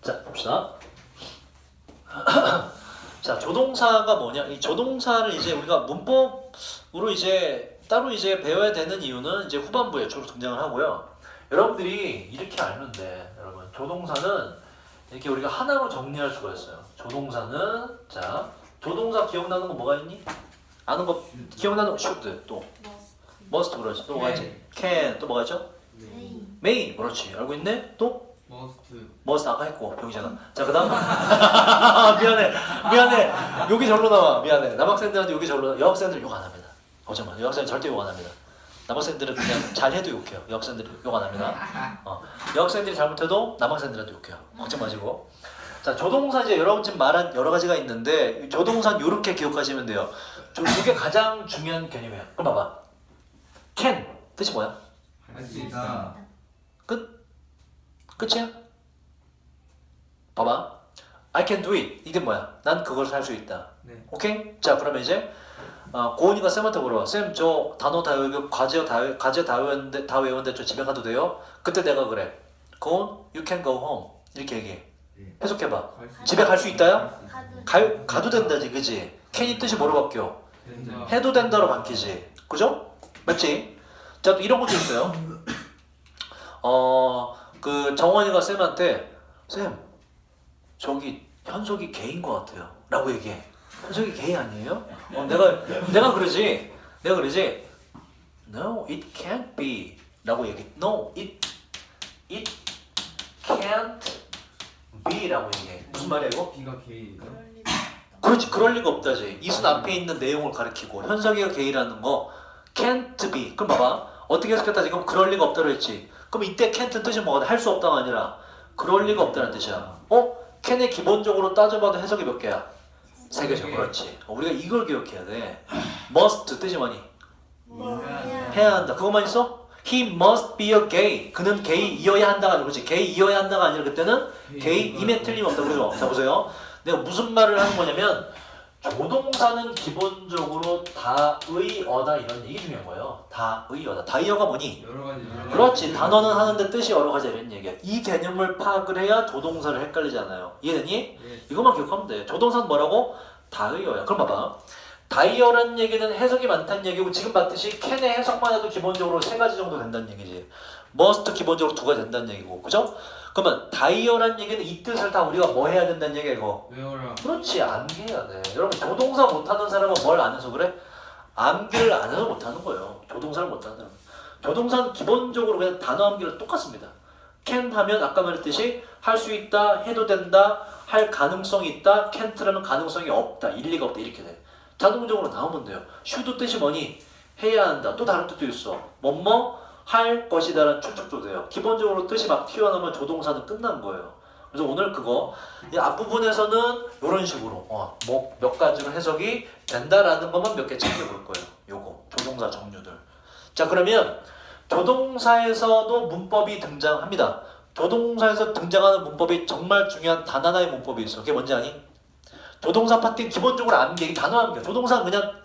자, 봅시다. 자, 조동사가 뭐냐? 이 조동사를 이제 우리가 문법으로 이제 따로 이제 배워야 되는 이유는 이제 후반부에 주로 등장을 하고요. 여러분들이 이렇게 알면 돼. 여러분, 조동사는 이렇게 우리가 하나로 정리할 수가 있어요. 조동사는 자, 조동사 기억나는 거 뭐가 있니? 아는 거 기억나는 거 should 또 must 그렇지. 또 뭐가 있지? can 또 뭐가 있죠? may 그렇지. 알고 있네? 또 must 아까 했고 병이잖아. 자, 그다음 미안해. 여기 절로 나와. 미안해. 남학생들한테 여기 절로 나와. 여학생들 욕 안 합니다. 거짓말. 여학생 절대 욕 안 합니다. 남학생들은 그냥 잘해도 욕해요. 여학생들이 욕 안 합니다. 여학생들이 잘못해도 남학생들한테 욕해요. 걱정 마시고. 자, 조동사 이제 여러분 지금 말한 여러 가지가 있는데 조동사는 이렇게 기억하시면 돼요. 이게 가장 중요한 개념이에요. 그럼 봐봐. can 뜻이 뭐야? 할 수 있다. 끝? 끝이야? 봐봐. I can do it. 이게 뭐야? 난 그걸 할 수 있다. 네. 오케이? 자, 그러면 이제 고은이가 쌤한테 물어봐. 쌤, 저 단어 다 외우고 과제 다 외웠는데 저 집에 가도 돼요? 그때 내가 그래. 고은, you can go home. 이렇게 얘기해. 네. 해석해봐. 갈 수 집에 갈 수 있다요? 카드. 가도 된다지, 그지? can이 뜻이 뭐로 바뀌어? 된다. 해도 된다로 바뀌지. 그죠? 맞지? 자, 또 이런 것도 있어요. 그 정원이가 쌤한테 쌤, 저기 현석이 게이인 것 같아요. 라고 얘기해. 현석이 게이 아니에요? 내가 그러지. No, it can't be. 라고 얘기해. No, it can't be. 라고 얘기해. 무슨 말이야 이거? B가 K예요. 그렇지, 그럴 리가 없다지. 이순 앞에 있는 내용을 가리키고 현석이가 게이라는 거 can't be. 그럼 봐봐. 어떻게 해석했다 지금 그럴 리가 없다고 했지. 그럼 이때 can't 뜻이 뭐가 할 수 없다가 아니라 그럴 리가 없다는 뜻이야. can의 기본적으로 따져봐도 해석이 몇 개야? 세 개죠. 그렇지. 우리가 이걸 기억해야 돼. must 뜻이 뭐니? 해야 한다. 그것만 있어? He must be a gay. 그는 게이이어야 한다가 아니라 그렇지. 게이이어야 한다가 아니라 그때는 게이임에 틀림없다. 그래서 자 보세요. 내가 무슨 말을 하는 거냐면 조동사는 기본적으로 다의어다 이런 얘기 중요한 거예요. 다의어다. 다의어가 뭐니? 여러 가지. 그렇지. 단어는 하는데 뜻이 여러 가지 이런 얘기야. 이 개념을 파악을 해야 조동사를 헷갈리지 않아요. 이해되니? 네. 이것만 기억하면 돼. 조동사는 뭐라고? 다의어야. 그럼 봐봐. 다이어라는 얘기는 해석이 많다는 얘기고 지금 봤듯이 can의 해석만 해도 기본적으로 세 가지 정도 된다는 얘기지. must 기본적으로 두 가지 된다는 얘기고. 그죠? 그러면 다이어라는 얘기는 이 뜻을 다 우리가 뭐 해야 된다는 얘기야 이거. 외워라. 그렇지. 암기해야 돼. 여러분 조동사 못하는 사람은 뭘 안 해서 그래? 암기를 안 해서 못하는 거예요. 조동사를 못하는 사람. 조동사는 기본적으로 그냥 단어 암기를 똑같습니다. can 하면 아까 말했듯이 할 수 있다, 해도 된다, 할 가능성이 있다, can't라면 가능성이 없다, 일리가 없다 이렇게 돼. 자동적으로 나오면 돼요. should 뜻이 뭐니? 해야 한다. 또 다른 뜻도 있어. 뭐뭐 할 것이다라는 추측도 돼요. 기본적으로 뜻이 막 튀어나오면 조동사는 끝난 거예요. 그래서 오늘 그거 이 앞부분에서는 이런 식으로 뭐 몇 가지로 해석이 된다라는 것만 몇 개 챙겨볼 거예요. 요거 조동사 종류들. 자, 그러면 조동사에서도 문법이 등장합니다. 조동사에서 등장하는 문법이 정말 중요한 단 하나의 문법이 있어. 그게 뭔지 아니? 조동사 파트는 기본적으로 암기, 단어 암기. 조동사는 그냥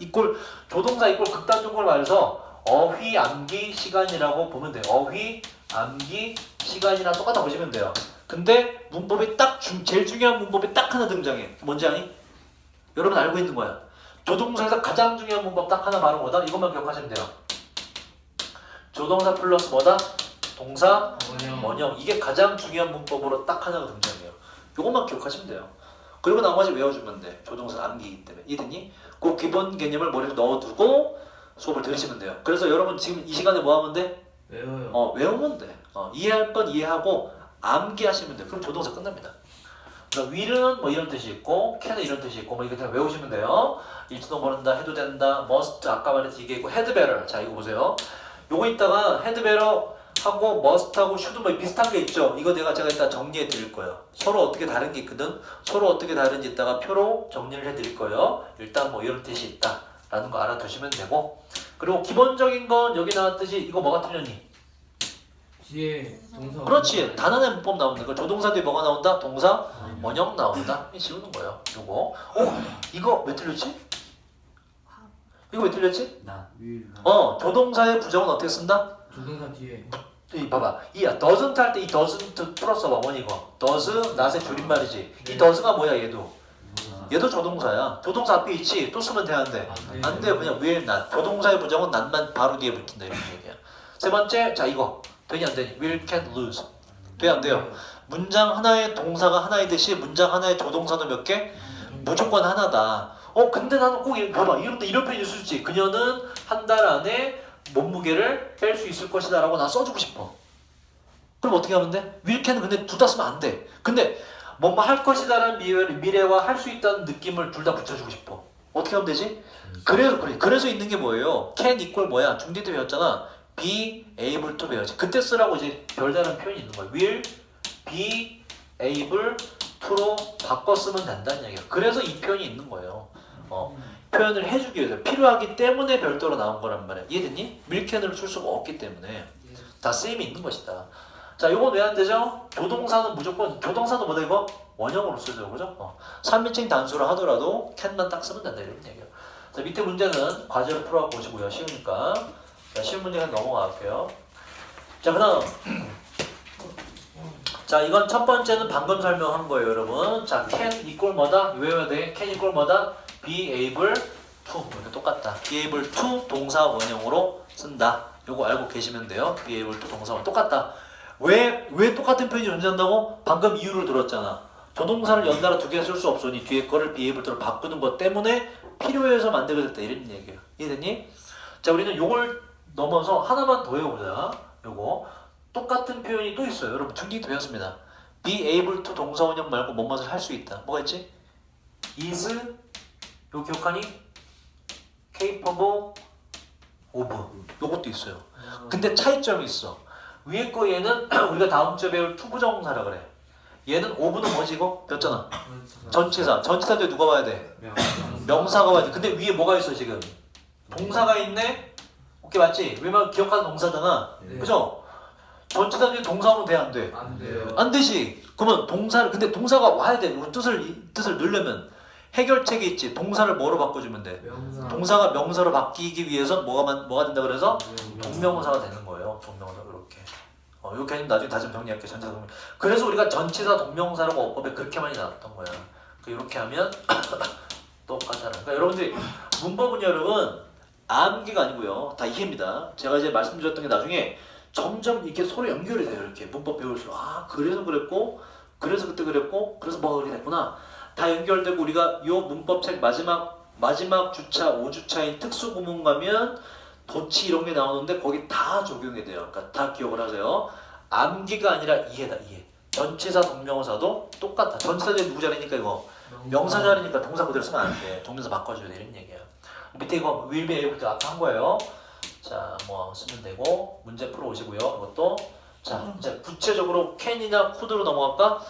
조동사 이꼴 극단적으로 말해서 어휘 암기 시간이라고 보면 돼요. 어휘 암기 시간이랑 똑같다 보시면 돼요. 근데 문법이 제일 중요한 문법이 딱 하나 등장해. 뭔지 아니? 여러분 알고 있는 거야. 조동사에서 가장 중요한 문법 딱 하나 말은 뭐다? 이것만 기억하시면 돼요. 조동사 플러스 뭐다? 동사 원형. 이게 가장 중요한 문법으로 딱 하나가 등장해요. 이것만 기억하시면 돼요. 그리고 나머지 외워주면 돼. 조동사 암기이기 때문에. 이해됐니? 그 기본 개념을 머리에 넣어두고 수업을 들으시면 돼요. 그래서 여러분 지금 이 시간에 뭐 하면 돼? 외워요. 외우면 돼. 이해할 건 이해하고 암기하시면 돼. 그럼 조동사 끝납니다. 그러니까 will은 뭐 이런 뜻이 있고 can은 이런 뜻이 있고 뭐 이렇게 그냥 외우시면 돼요. 일치도 모른다, 해도 된다, must 아까 말했듯이 이게 있고 had better. 자, 이거 보세요. 요거 있다가 had better 하고 must하고 should 뭐 비슷한 게 있죠. 이거 제가 이따 정리해 드릴 거예요. 서로 어떻게 다른 게 있거든. 서로 어떻게 다른지 이따가 표로 정리를 해 드릴 거예요. 일단 뭐 이런 뜻이 있다 라는 거 알아두시면 되고, 그리고 기본적인 건 여기 나왔듯이 이거 뭐가 틀렸니? 뒤에 동사. 그렇지. 단어의 문법 나오는 거. 조동사 뒤에 뭐가 나온다? 동사 원형 나온다. 지우는 거예요. 요거. 이거 왜 틀렸지? 이거 왜 틀렸지? 나. 조동사의 부정은 어떻게 쓴다? 조동사 뒤에. 이 봐봐. 이야 doesn't 할 때 이 doesn't 플러스 원이 이거. does not의 줄임말이지. 이 does가 뭐야 얘도. 얘도 조동사야. 조동사 앞에 있지. 또 쓰면 돼 안 돼? 안 돼. 그냥 will not. 조동사의 부정은 not만 바로 뒤에 붙인다 이런 얘기야. 세 번째 자 이거 되니 안 되니? will can lose. 돼 안 돼요? 문장 하나의 동사가 하나이듯이 문장 하나의 조동사도 몇 개? 무조건 하나다. 근데 나는 꼭 봐봐 이런 표현이 있을 수 있지. 그녀는 한 달 안에 몸무게를 뺄 수 있을 것이다 라고 나 써주고 싶어. 그럼 어떻게 하면 돼? will can은 근데 둘 다 쓰면 안 돼. 근데 뭐뭐 할 것이다 라는 미래와 할 수 있다는 느낌을 둘 다 붙여주고 싶어. 어떻게 하면 되지? 그래서 있는 게 뭐예요? can equal 뭐야? 중디 때 배웠잖아. be able to 배워야지. 그때 쓰라고 이제 별다른 표현이 있는 거야. will be able to로 바꿔 쓰면 된다는 얘기야. 그래서 이 표현이 있는 거예요. 표현을 해주기 위해서 필요하기 때문에 별도로 나온 거란 말이야. 이해됐니? 밀캔으로 쓸 수가 없기 때문에 다 쓰임이 있는 것이다. 자, 이건 왜 안 되죠? 조동사는 무조건 조동사도 뭐다 이거? 원형으로 쓰죠, 그죠? 3인칭 단수를 하더라도 can만 딱 쓰면 된다 이런 얘기야. 자, 밑에 문제는 과제로 풀어갖고 오시고요. 쉬우니까. 자, 쉬운 문제는 넘어갈게요. 자, 그다음. 자, 이건 첫 번째는 방금 설명한 거예요, 여러분. 자, can equal 뭐다? 외워야 돼. can equal 뭐다? be able to. 이렇게 똑같다. be able to 동사 원형으로 쓴다. 요거 알고 계시면 돼요. be able to 동사 원형 똑같다. 왜 똑같은 표현이 존재한다고? 방금 이유를 들었잖아. 조동사를 연달아 두 개 쓸 수 없으니 뒤에 거를 be able to로 바꾸는 것 때문에 필요해서 만들게 됐다. 이런 얘기예요. 이해됐니? 자, 우리는 요걸 넘어서 하나만 더 외워보자. 요거. 똑같은 표현이 또 있어요. 여러분 중기 때 배웠습니다. be able to 동사 원형 말고 뭐뭐를 할 수 있다. 뭐가 있지? is 요 기억하니? capable of 요것도 있어요. 근데 차이점이 있어. 위에 거 얘는 우리가 다음 주에 배울 투부정사라 그래. 얘는 of는 뭐지 이거? 배웠잖아. 전치사. 전치사인데 누가 와야 돼? 명사가 와야 돼. 근데 위에 뭐가 있어 지금? 동사가 있네? 오케이 맞지? 왜냐면 기억하는 동사잖아. 그죠? 전치사인데 동사하면 돼 안 돼? 안 돼요. 안 되지. 그러면 동사를 근데 동사가 와야 돼. 우리 뜻을 넣으려면 해결책이 있지. 동사를 뭐로 바꿔주면 돼? 명사. 동사가 명사로 바뀌기 위해서 뭐가 된다 그래서 동명사가 되는 거예요. 동명사 이렇게. 이 개념 나중에 다시 정리할게. 전치사 동명. 그래서 우리가 전치사 동명사라고 어법에 그렇게 많이 나왔던 거야. 이렇게 하면 똑같잖아. 그러니까 여러분들이 문법은 여러분 암기가 아니고요. 다 이해입니다. 제가 이제 말씀드렸던 게 나중에 점점 이렇게 서로 연결이 돼요. 이렇게 문법 배울수록 그래서 그랬고 그래서 그때 그랬고 그래서 뭐가 그렇게 됐구나. 다 연결되고 우리가 요 문법책 마지막 주차 5주차인 특수구문 가면 도치 이런 게 나오는데 거기 다 적용이 돼요. 그러니까 다 기억을 하세요. 암기가 아니라 이해다 이해. 전치사 동명사도 똑같아. 전치사들이 누구 자리니까 이거 명사 자리니까 동사 그대로 쓰면 안 돼. 동명사 바꿔줘야 돼 이런 얘기야. 밑에 이거 will be able to 아까 한 거예요. 자, 뭐 쓰면 되고 문제 풀어 오시고요. 이것도 자 이제 구체적으로 can이나 could로 넘어갈까?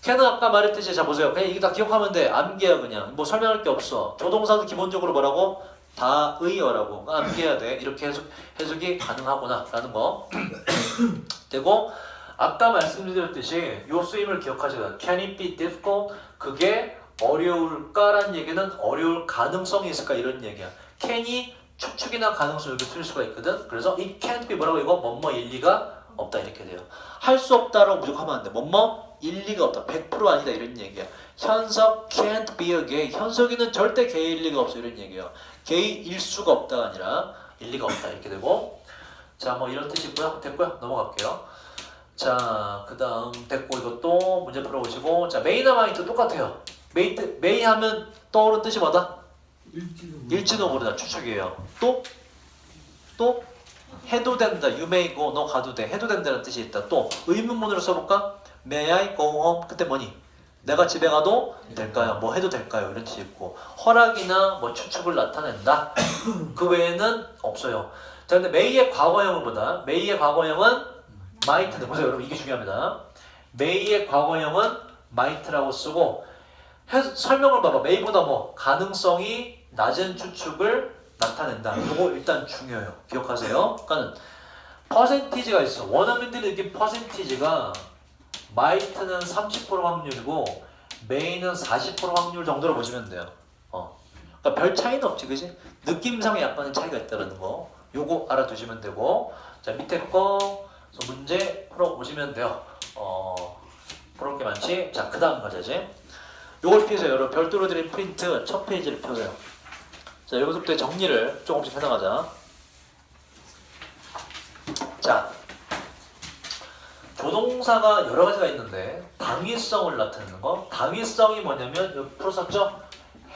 can은 아까 말했듯이 자 보세요. 그냥 이게 다 기억하면 돼. 암기야 그냥. 뭐 설명할 게 없어. 조동사도 기본적으로 뭐라고? 다의어라고. 암기해야 돼. 이렇게 해석이 가능하구나라는 거. 되고 아까 말씀드렸듯이 요 쓰임을 기억하셔야 돼. Can it be difficult? 그게 어려울까라는 얘기는 어려울 가능성이 있을까 이런 얘기야. can이 추측이나 가능성 이렇게 틀릴 수가 있거든. 그래서 it can't be 뭐라고 이거 뭐뭐 일리가 없다 이렇게 돼요. 할 수 없다라고 무조건 하면 안 돼. 뭐뭐 일리가 없다. 100% 아니다 이런 얘기야. 현석 can't be a gay. 현석이는 절대 게이일 리가 없어 이런 얘기야. 게이일 수가 없다가 아니라 일리가 없다 이렇게 되고. 자, 뭐 이런 뜻이고요. 됐고요. 넘어갈게요. 자, 그 다음 됐고 이것도 문제 풀어보시고. 자, 메이나 마이트 똑같아요. 메이 하면 떠오르는 뜻이 뭐다? 일지도 모르다. 추측이에요. 또 해도 된다. You may go. 너 가도 돼. 해도 된다는 뜻이 있다. 또 의문문으로 써볼까? May I go home? 그때 뭐니? 내가 집에 가도 될까요? 뭐 해도 될까요? 이런 뜻이 있고 허락이나 뭐 추측을 나타낸다. 그 외에는 없어요. 자, 근데 may의 과거형을 보다. may의 과거형은 might. 보세요, 여러분 이게 중요합니다. may의 과거형은 might라고 쓰고 설명을 봐봐. may보다 뭐 가능성이 낮은 추측을 나타낸다. 이거 일단 중요해요. 기억하세요. 그러니까는 퍼센티지가 있어. 원어민들이 느낀 퍼센티지가 might는 30% 확률이고 may는 40% 확률 정도로 보시면 돼요. 그러니까 별 차이는 없지, 그지? 느낌상에 약간의 차이가 있다는 거. 요거 알아두시면 되고. 자, 밑에 거 그래서 문제 풀어보시면 돼요. 풀을 게 많지. 자, 그 다음 과제지. 요걸 피우세요. 여러분 별도로 드린 프린트 첫 페이지를 피우세요. 자, 여기서부터 정리를 조금씩 해나가자. 자, 조동사가 여러 가지가 있는데 당위성을 나타내는 거. 당위성이 뭐냐면 여기 풀었었죠?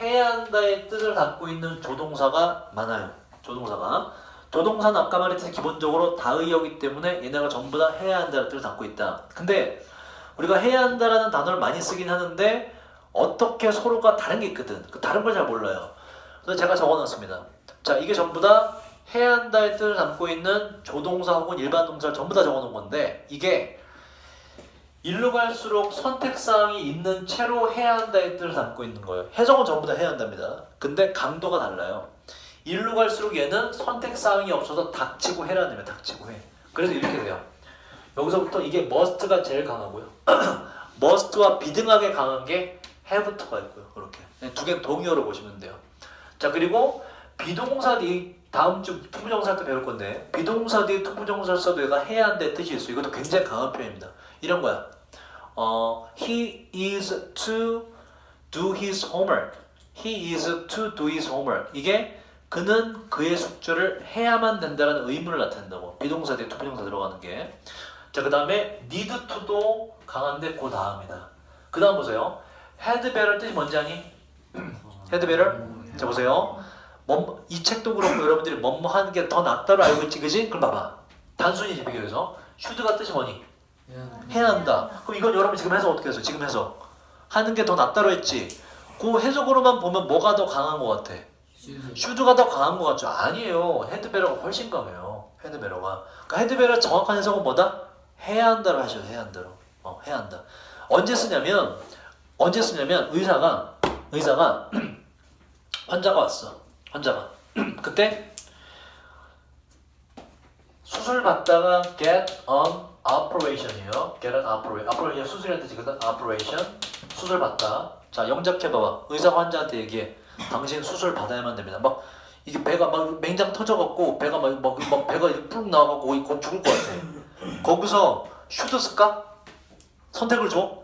해야 한다의 뜻을 담고 있는 조동사가 많아요. 조동사는 아까 말했듯이 기본적으로 다의어이기 때문에 얘네가 전부 다 해야 한다는 뜻을 담고 있다. 근데 우리가 해야 한다라는 단어를 많이 쓰긴 하는데 어떻게 서로가 다른 게 있거든. 그 다른 걸 잘 몰라요. 그래서 제가 적어놨습니다. 자, 이게 전부 다 해야 한다의 뜻을 담고 있는 조동사 혹은 일반 동사를 전부 다 적어놓은 건데 이게 일로 갈수록 선택사항이 있는 채로 해야 한다의 뜻을 담고 있는 거예요. 해석은 전부 다 해야 한답니다. 근데 강도가 달라요. 일로 갈수록 얘는 선택사항이 없어서 닥치고 해라는 거예요. 닥치고 해. 그래서 이렇게 돼요. 여기서부터 이게 must가 제일 강하고요. must와 비등하게 강한 게 have부터가 있고요. 그렇게 두 개는 동의어로 보시면 돼요. 자, 그리고 비동사 뒤 다음 주 투부정사 때 배울 건데 비동사 뒤에 투부정사를 써도 얘가 해야 한다의 뜻이 있어요. 이것도 굉장히 강한 표현입니다. 이런 거야. He is to do his homework. He is to do his homework. 이게 그는 그의 숙제를 해야만 된다는 의무를 나타낸다고. 비동사 뒤에 투부정사 들어가는 게. 자, 그 다음에 need to도 강한데 그 다음이다. 그 다음 보세요. had better 뜻이 뭔지 아니? had better? 자, 보세요. 이 책도 그렇고 여러분들이 뭐뭐 하는 게 더 낫다로 알고 있지, 그지? 그럼 봐봐. 단순히 비교해서 should가 뜻이 뭐니? 해야 한다. 그럼 이건 여러분 지금 해석 어떻게 해서? 지금 해석 하는 게 더 낫다로 했지. 그 해석으로만 보면 뭐가 더 강한 것 같아? should가 더 강한 것 같죠? 아니에요. had better가 훨씬 강해요. had better가. 그러니까 had better 정확한 해석은 뭐다? 해야 한다로 하셔. 해야 한다로. 해야 한다. 언제 쓰냐면 의사가 환자가 왔어. 환자가 그때 수술 받다가 get an operation이에요. get an operation 수술이라는 뜻이거든. operation 수술 받다. 자, 영작해봐봐. 의사가 환자한테 얘기해. 당신 수술 받아야만 됩니다. 막 이게 배가 막 맹장 터져갖고 배가 막 배가 이렇게 뿔 나와갖고 곧 죽을 것 같아. 거기서 should 쓸까? 선택을 줘.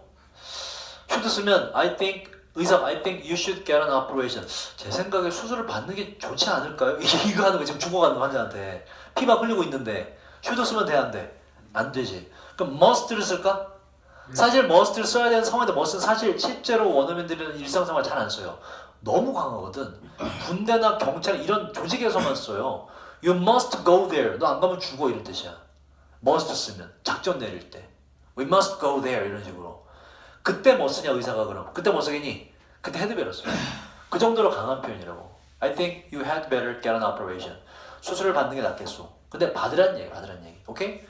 should 쓰면 I think you should get an operation. 제 생각에 수술을 받는 게 좋지 않을까요? 이거 하는 거 지금 죽어가는 환자한테 피막 흘리고 있는데 should 쓰면 돼, 안 돼? 안 되지. 그럼 must를 쓸까? 사실 must를 써야 되는 상황인데 must는 사실 실제로 원어민들은 일상생활 잘 안 써요. 너무 강하거든. 군대나 경찰 이런 조직에서만 써요. You must go there. 너 안 가면 죽어 이런 뜻이야. must 쓰면 작전 내릴 때 We must go there 이런 식으로. 그때 뭐 쓰냐 의사가 그럼? 그때 뭐 쓰겠니? 그때 had better 써요. 그 정도로 강한 표현이라고. I think you had better get an operation. 수술을 받는 게 낫겠소. 근데 받으란 얘기. 오케이?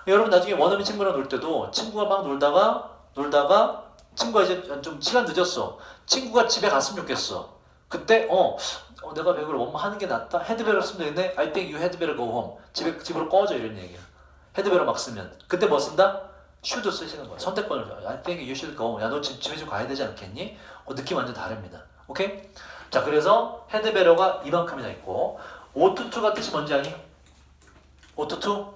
여러분 나중에 원어민 친구랑 놀 때도 친구가 막 놀다가 친구가 이제 좀 시간 늦었어. 친구가 집에 갔으면 좋겠어. 그때 내가 배우를 뭐뭐 하는 게 낫다. had better 쓰면 되는데 I think you had better go home. 집으로 꺼져 이런 얘기야. had better 막 쓰면 그때 뭐 쓴다? should 쓰시는 거야. 선택권을 줘요. I think you should go. 야, 너 집에 좀 가야 되지 않겠니? 느낌 완전 다릅니다. 오케이? 자, 그래서 had better가 이만큼이나 있고 ought to가 뜻이 뭔지 아니? ought to?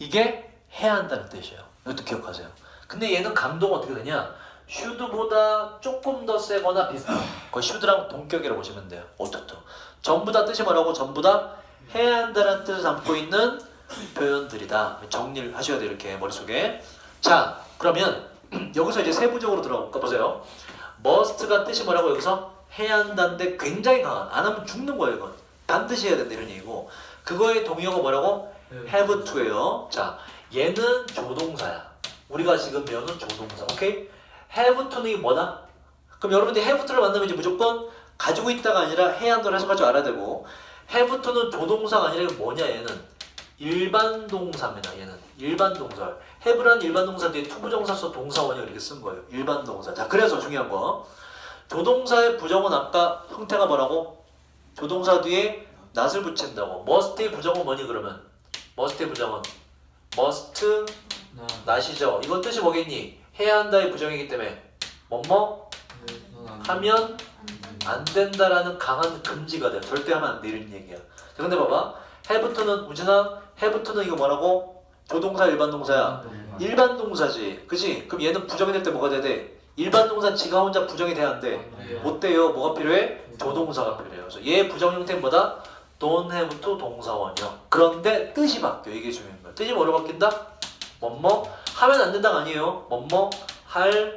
이게 해야 한다는 뜻이에요. 이것도 기억하세요. 근데 얘는 강도가 어떻게 되냐? should보다 조금 더 세거나 비슷해. 거의 should랑 동격이라고 보시면 돼요. ought to. 전부 다 뜻이 뭐라고? 전부 다 해야 한다는 뜻을 담고 있는 표현들이다. 정리를 하셔야 돼요. 이렇게 머릿속에. 자, 그러면 여기서 이제 세부적으로 들어볼까 보세요. must가 뜻이 뭐라고 여기서? 해야 한다는데 굉장히 강한. 안 하면 죽는 거예요. 이건. 반드시 해야 된다 이런 얘기고. 그거의 동의어가 뭐라고? have to예요. 자, 얘는 조동사야. 우리가 지금 배우는 조동사. 오케이? have to는 이게 뭐다? 그럼 여러분들이 have to를 만나면 이제 무조건 가지고 있다가 아니라 해야 한다고 해석할 줄 알아야 되고 have to는 조동사가 아니라 이게 뭐냐 얘는? 일반 동사입니다. 얘는 일반 동사. have라는 일반 동사 뒤에 투부정사 써 동사원이 이렇게 쓴 거예요. 일반 동사. 자, 그래서 중요한 거. 조동사의 부정은 아까 형태가 뭐라고? 조동사 뒤에 not을 붙인다고. must의 부정은 뭐니 그러면? must의 부정은 must not이죠. 이건 뜻이 뭐겠니? 해야 한다의 부정이기 때문에 뭐뭐 하면 안 된다라는 강한 금지가 돼. 절대 하면 안 돼 이런 얘기야. 자, 근데 봐봐. have to는 우진아 have to는 이거 뭐라고? 조동사 일반 동사야? 일반 동사지. 그지? 그럼 얘는 부정이 될 때 뭐가 돼야 돼? 일반 동사 지가 혼자 부정이 돼야 안 돼? 못 돼요. 뭐가 필요해? 조동사가 필요해요. 그래서 얘 부정 형태는 뭐다? don't have to 동사원이요. 그런데 뜻이 바뀌어. 이게 중요한 거야. 뜻이 뭐로 바뀐다? 뭐뭐 하면 안 된다가 아니에요. 뭐뭐 할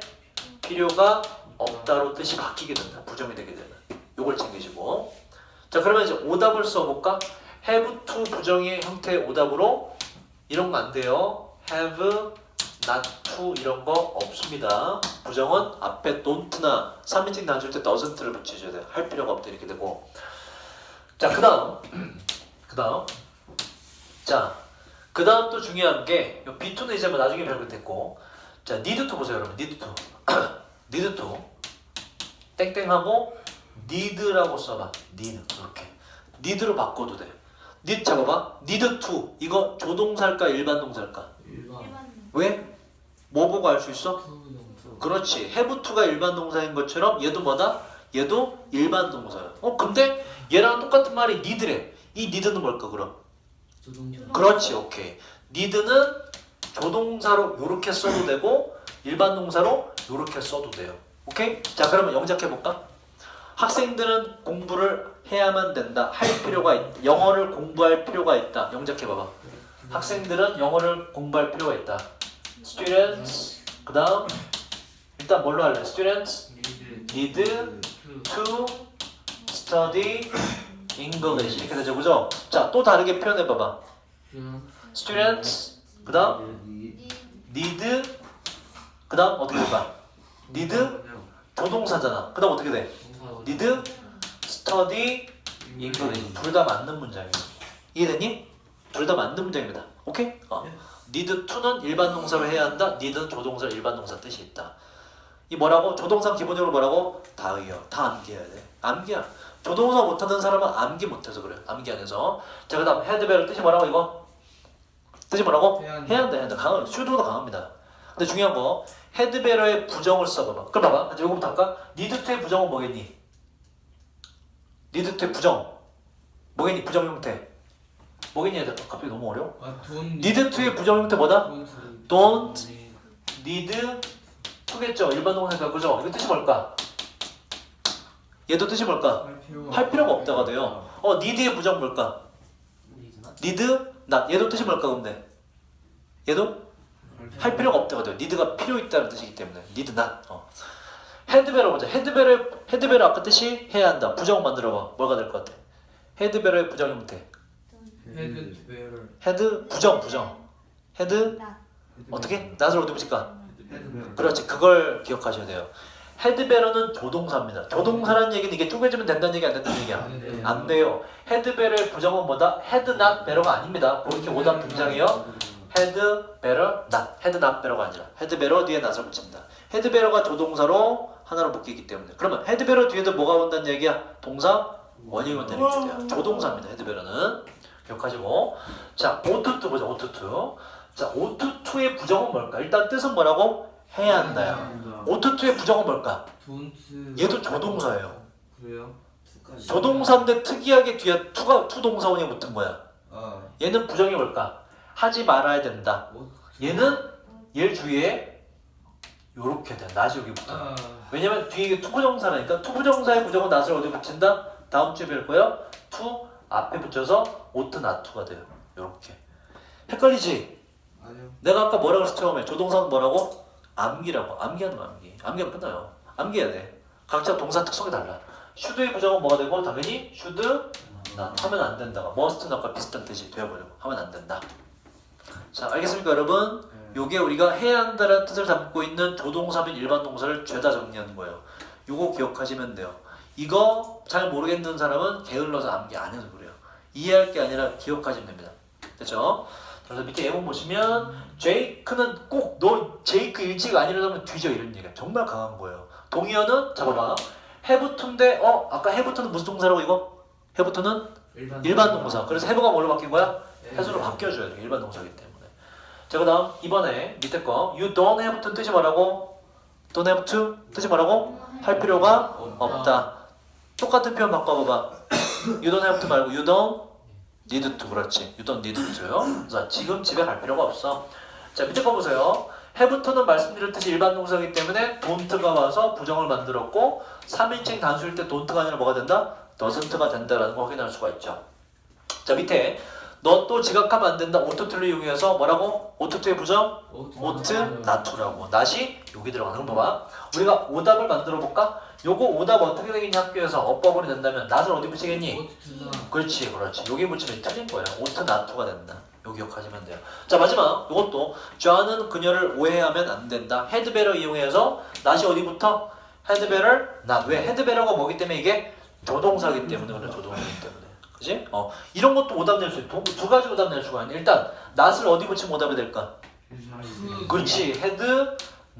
필요가 없다로 뜻이 바뀌게 된다. 부정이 되게 되는. 요걸 챙기시고. 자, 그러면 이제 오답을 써볼까? have to 부정의 형태의 오답으로 이런 거 안 돼요. have not to 이런 거 없습니다. 부정은 앞에 don't나 3인칭 단수일 때 doesn't를 붙이셔야 돼요. 할 필요가 없다 이렇게 되고. 자, 그 다음 또 중요한 게 B2는 이제 뭐 나중에 배울 됐고, 자, need to 보세요 여러분. need to need to 땡땡하고 need라고 써봐. need 이렇게 need로 바꿔도 돼. need 잡아봐. need to 이거 조동사일까 일반 동사일까? 왜? 뭐 보고 알 수 있어? 그렇지. have to가 일반 동사인 것처럼 얘도 뭐다? 얘도 일반 동사야. 근데 얘랑 똑같은 말이 need래. 이 need는 뭘까 그럼? 그렇지. 오케이. need는 조동사로 요렇게 써도 되고 일반 동사로 요렇게 써도 돼요. 오케이? 자, 그러면 영작해볼까? 학생들은 공부를 해야만 된다. 할 필요가 있다. 영어를 공부할 필요가 있다. 영작해봐봐. 학생들은 영어를 공부할 필요가 있다. Students. 그 다음 일단 뭘로 할래? Students need to study English. 이렇게 되죠. 그죠? 자, 또 다르게 표현해봐봐. Students. 그 다음 need. 그 다음 어떻게 될까? need 조동사잖아. 그 다음 어떻게 돼? need study English. 둘 다 맞는 문장이에요. 이해되니? 둘 다 맞는 문장입니다. 오케이? need to는 일반 동사로 해야 한다. need는 조동사 일반 동사 뜻이 있다. 이 뭐라고? 조동사 기본적으로 뭐라고? 다의어. 다 암기해야 돼. 암기야. 조동사 못하는 사람은 암기 못해서 그래. 암기 안 해서. 자, 그 다음 헤드벨 뜻이 뭐라고 이거? 뜻이 뭐라고? 해야 한다. 해야 한다. 강한. 슈도도 강합니다. 근데 중요한 거 헤드베러의 부정을 써봐봐. 그럼 봐봐. 이제 요거부터 할까? need to의 부정은 뭐겠니? need to의 부정 뭐겠니? 부정 형태 뭐겠니? 얘들 갑자기 너무 어려워? need to의 부정 형태 뭐다? don't need to겠죠? 일반 동사니까. 그죠? 이거 뜻이 뭘까? 얘도 뜻이 뭘까? 할 필요가 없다가 돼요. need의 부정 뭘까? need not. 얘도 뜻이 뭘까 근데? 얘도 할 필요가 없다가 돼요. need가 필요 있다는 뜻이기 때문에 need not. 헤드베러 보자. 헤드베러 아까 뜻이 해야 한다. 부정 만들어봐. 뭐가 될 것 같아? 헤드베러의 부정 형태. 헤드 부정. 헤드 어떻게? not을 어디 붙일까? 그렇지. 그걸 기억하셔야 돼요. 헤드베러는 조동사입니다. 조동사라는 얘기는 이게 쪼개지면 된다는 얘기 안 된다는 얘기야? 안 돼요. 헤드베러의 부정은 뭐다? 헤드 not 베러가 아닙니다. 그렇게 오답 등장해요. 헤드 베러 not. 헤드 not 베러가 아니라 헤드 베러 뒤에 not을 붙입니다. 헤드 베러가 조동사로 하나로 묶이기 때문에. 그러면 헤드 베러 뒤에도 뭐가 온다는 얘기야? 동사 원형이 온다는 얘기야. 조동사입니다. 헤드 베러는. 기억하시고. 자, ought to 보자. ought to. 자, ought to의 부정은 뭘까? 일단 뜻은 뭐라고? 해야 한다야. ought to의 부정은 뭘까? 얘도 조동사예요. 그래요? 조동사인데 특이하게 뒤에 to 동사원이 붙은 거야. 얘는 부정이 뭘까? 하지 말아야 된다. 얘는 얘 주위에 요렇게 돼. not이 여기 붙어. 왜냐면 뒤에 이게 투부정사라니까. 투부정사의 부정은 not을 어디 붙인다? 다음 주에 배울 거예요. to 앞에 붙여서 ought not to가 돼요. 요렇게. 헷갈리지? 아니요. 내가 아까 뭐라고 그랬어 처음에? 조동사는 뭐라고? 암기라고. 암기하는 거 암기. 암기하면 끝나요. 암기해야 돼. 각자 동사 특성이 달라. should의 부정은 뭐가 되고? 당연히 should not. 하면 안 된다가 must not과 비슷한 뜻이 되어버리고 하면 안 된다. 자, 알겠습니까 여러분? 요게 우리가 해야 한다는 뜻을 담고 있는 조동사 및 일반 동사를 죄다 정리하는 거예요. 요거 기억하시면 돼요. 이거 잘 모르겠는 사람은 게을러서 암기 안 해서 그래요. 이해할 게 아니라 기억하시면 됩니다. 됐죠? 그래서 밑에 예문 보시면 제이크는 꼭 너 제이크 일치가 아니라면 뒤져 이런 얘기가 정말 강한 거예요. 동의어는 잡아봐. have to인데 아까 have to는 무슨 동사라고 이거? have to는 일반 동사. 그래서 have가 뭘로 바뀐 거야? 해수로 바뀌어줘야 돼. 일반 동사이기 때문에. 자, 그 다음 이번에 밑에 거 You don't have to 뜻이 뭐라고? Don't have to 뜻이 뭐라고? 할 필요가 없다. 똑같은 표현 바꿔봐봐. You don't have to 말고 You don't need to. 그렇지. you don't need to. 자, 지금 집에 갈 필요가 없어. 자, 밑에 거 보세요. have to는 말씀드렸듯이 일반 동사이기 때문에 don't가 와서 부정을 만들었고 3인칭 단수일 때 don't가 아니라 뭐가 된다? doesn't가 된다라는 거 확인할 수가 있죠. 자, 밑에 너 또 지각하면 안 된다. ought to를 이용해서 뭐라고? ought to의 부정? ought not to라고. not이 여기 들어가는 거 봐봐. 우리가 오답을 만들어 볼까? 요거 오답 어떻게 되겠니? 학교에서 어법으로 된다면 not을 어디 붙이겠니? 그렇지. 여기 붙이면 틀린 거야. ought not to가 된다. 요 기억하시면 돼요. 자, 마지막 요것도 John은 그녀를 오해하면 안 된다. had better 이용해서 not이 어디부터? had better not. 왜? had better가 뭐기 때문에 이게 조동사기 때문에 그래. 조동사기 때문에. 그지? 이런 것도 오답 낼 수 있어. 두 가지 오답 낼 수가 있네. 일단 not을 어디 붙이면 오답이 될까? 그렇지. had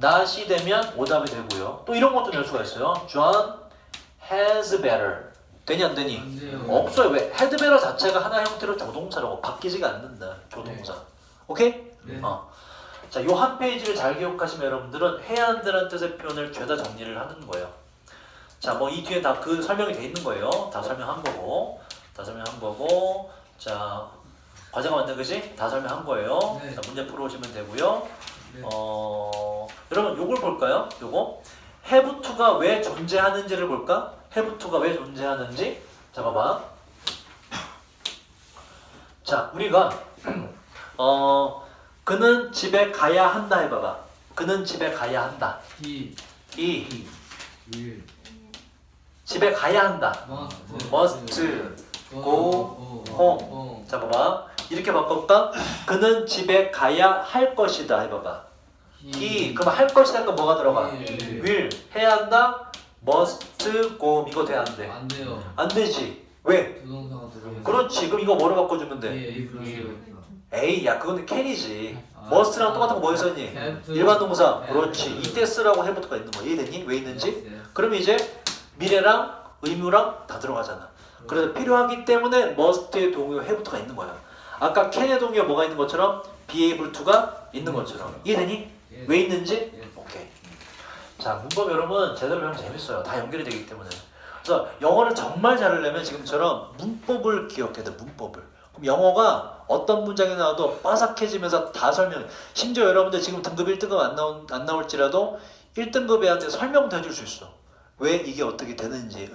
not이 되면 오답이 되고요. 또 이런 것도 낼 수가 있어요. John has better. 되니 안 되니? 안 돼요. 없어요. 왜? had better 자체가 하나의 형태로 조동사라고 바뀌지가 않는다. 조동사. 오케이? 네. 자, 요 한 페이지를 잘 기억하시면 여러분들은 해야 한다는 뜻의 표현을 죄다 정리를 하는 거예요. 자, 뭐 이 뒤에 다 그 설명이 돼 있는 거예요. 다 설명한 거고. 자, 과제가 맞는 거지? 다 설명한 거예요. 네. 자, 문제 풀어오시면 되고요. 네. 여러분 요걸 볼까요? 요거 have to가 왜 존재하는지를 볼까? have to가 왜 존재하는지. 자, 봐봐. 자, 우리가 그는 집에 가야 한다 해봐봐. 그는 집에 가야 한다. he 이 will 집에 가야 한다. must go home. 자, 봐봐. 이렇게 바꿀까? 그는 집에 가야 할 것이다 해봐봐. he 그럼 할 것이다. 그 뭐가 들어가? will 해야 한다. must go 이거 돼 안 돼? 안 돼요. 안 되지. 왜? 조동사가 들어가요. 그렇지. 그럼 이거 뭐로 바꿔주면 돼? A 플러스 에이, 야, 그건 can이지. 아, must랑 똑같은 거 뭐 했었니? have. 일반 동사. have. 그렇지. 이때 쓰라고 have가 있는 거 이해되니? 왜 있는지? 네. 그럼 이제 미래랑 의무랑 다 들어가잖아. 그래서 필요하기 때문에 must의 동요 have가 있는 거야. 아까 can의 동요 뭐가 있는 것처럼 be able to가 있는 것처럼. 이해되니? 예. 왜 있는지? 예. 오케이. 자, 문법 여러분 제대로 배우면 재밌어요. 다 연결이 되기 때문에. 그래서 영어를 정말 잘하려면 지금처럼 문법을 기억해야 돼. 문법을. 그럼 영어가 어떤 문장이 나와도 빠삭해지면서 다 설명해. 심지어 여러분들 지금 등급 1등급 안 나올지라도 1등급 애한테 설명도 해줄 수 있어. 왜 이게 어떻게 되는지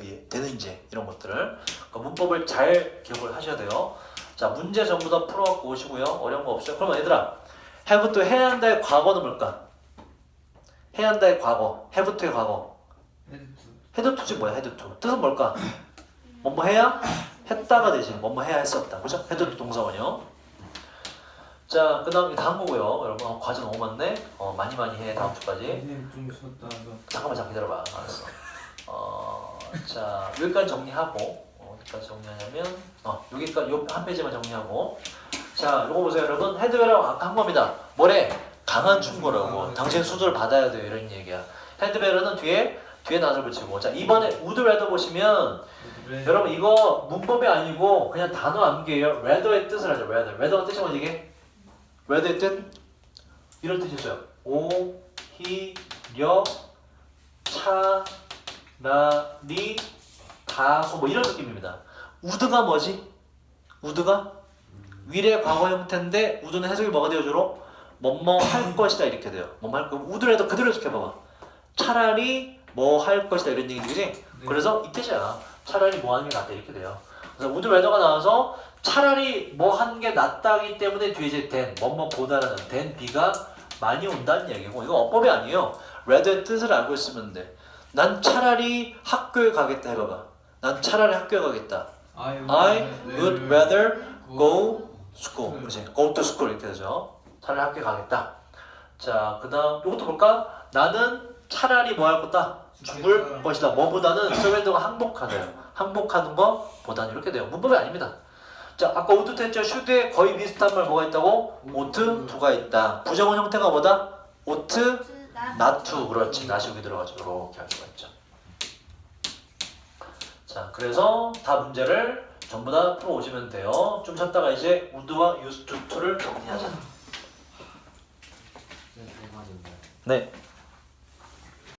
이런 것들을. 그러니까 문법을 잘 기억을 하셔야 돼요. 자, 문제 전부 다 풀어갖고 오시고요. 어려운 거 없어요. 그러면 얘들아, have to 해야 한다의 과거는 뭘까? 해야 한다의 과거, have to의 과거. 헤드 had to지 뭐야? had to. 뜻은 뭘까? 뭐뭐 해야 했다가 되지. 뭐뭐 해야 했었다. 그죠? had to 동사원이요. 자, 그 다음 다음 거고요. 여러분 과제 너무 많네. 많이 해 다음 주까지. 좀 쉬었다. 잠깐 기다려봐. 알았어. 자, 여기까지 정리하고 어디까지 정리하냐면 여기까지 요 한 페이지만 정리하고. 자, 요거 보세요, 여러분. 헤드웨어라고 아까 한 겁니다. 뭐래? 강한 충고라고. 당신 수술 받아야 돼요. 이런 얘기야. 헤드웨어는 뒤에 낫을 붙이고. 자, 이번에 would rather 보시면 여러분 이거 문법이 아니고 그냥 단어 암기예요. rather의 뜻을 하죠. rather가 뜻이 뭐지 이게? rather의 뜻? 이런 뜻이 있어요. 오히려 차라리 다소 뭐 이런 느낌입니다. would가 뭐지? would가 will의 과거 형태인데 would는 해석이 뭐가 돼요 주로? 뭐뭐 할 것이다 이렇게 돼요. 뭐뭐 할 거. would라도 그대로 해석해봐봐. 차라리 뭐 할 것이다 이런 얘기지. 네. 그래서 이 뜻이야. 차라리 뭐 하는 게 낫다 이렇게 돼요. 그래서 would rather가 나와서 차라리 뭐 하는 게 낫다기 때문에 뒤에 이제 than 뭐뭐보다라는 than be가 많이 온다는 얘기고 이거 어법이 아니에요. rather의 뜻을 알고 있으면 돼. 난 차라리 학교에 가겠다 해봐봐. 난 차라리 학교에 가겠다. I would rather go school. 그렇지. Go to school 이렇게 되죠. 차라리 학교에 가겠다. 자, 그 다음 이것도 볼까? 나는 차라리 뭐 할 거다? 죽을 것이다. 뭐보다는 surrender가 항복하네요. 항복하는 거 보다는 이렇게 돼요. 문법이 아닙니다. 자, 아까 would to 했죠. should에 거의 비슷한 말 뭐가 있다고? ought to가 있다. 부정은 형태가 뭐다? ought not to. 그렇지. not이 여기 들어가지고 이렇게 할 수가 있죠. 자, 그래서 다 문제를 전부 다 풀어오시면 돼요. 좀 쉬었다가 이제 would와 used to를 정리하자. 네, 대박인데. 네.